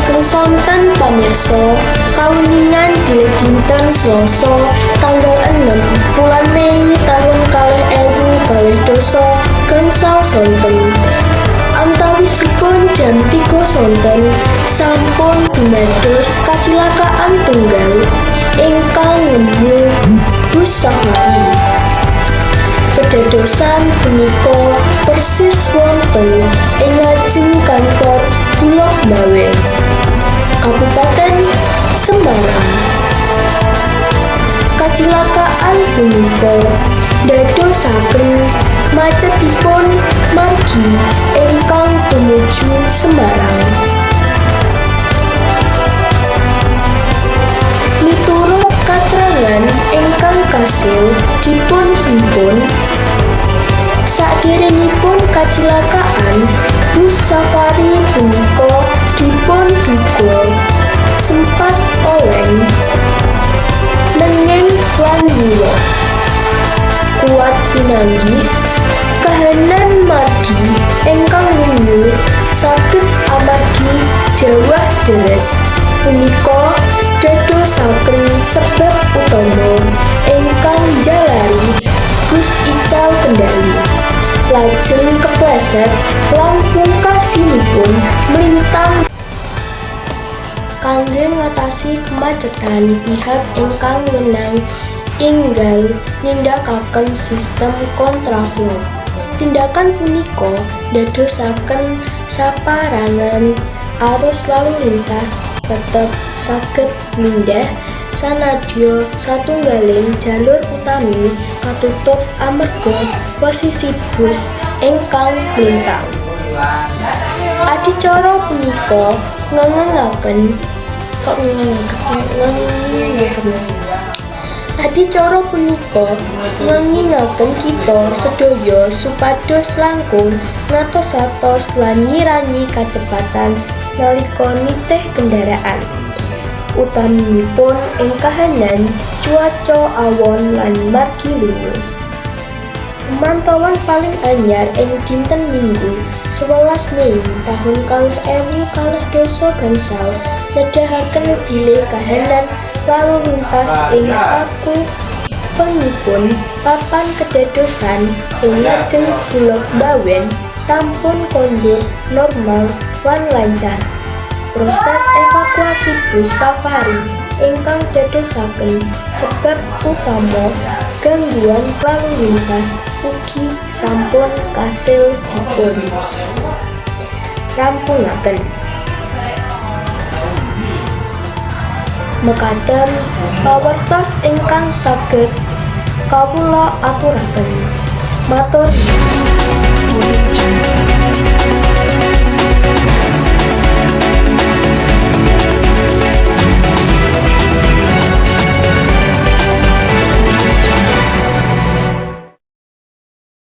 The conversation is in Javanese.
Lajeng sonten pamirsa kawuningan bilih dinten Selasa tanggal 6 bulan Mei tahun 2022 gangsal sonten. Antawisipun jam 3 sonten sampun dumados kacilakaan tunggal ingkang nemu bus safari. Kedadosan punika persis wonten ing lajeng kantor Bulog Bawen, Kabupaten Semarang. Kacilakaan punika ndadosaken macetipun margi ingkang tumuju Semarang. Miturut katrangan ingkang kasil dipun himpun, saderengipun kacilakaan bus safari punika dipun duga sempat oleng nenging lan wula. Kuat pinanggih kahanan margi ingkang wungu saged amargi jawah deres punika dadosaken sebab utama ingkang jalari bus ical kendali lajeng kepleset lan pungkasinipun mlintang. Kangge ngatasi kemacetan, pihak ingkang wenang enggal nindakaken sistem kontraflow. Tindakan punika dadosaken saperangan arus lalu lintas tetep saged mindhah sanadya satunggaling jalur utami katutup amarga posisi bus ingkang mlintang. Adicara punika ngengingaken kita sedaya supados langkung ngatos-atos lan ngirangi kacepatan nalika nitih kendaraan, utaminipun ing kahanan cuaca awon lan margi lunyu. Pemantauan paling anyar ing dinten Minggu 11 Mei tahun 2022 gangsal nedahaken bilih kahanan lalu lintas ing sakupengipun papan kedadosan ing lajeng Bulog Bawen sampun kondur normal lan lancar. Proses evakuasi bus safari ingkang dadosaken sebab utama gangguan lalu lintas ugi sampun kasil dipun rampungaken. Mekaten pawartos ingkang saged kawula aturaken. Matur nuwun.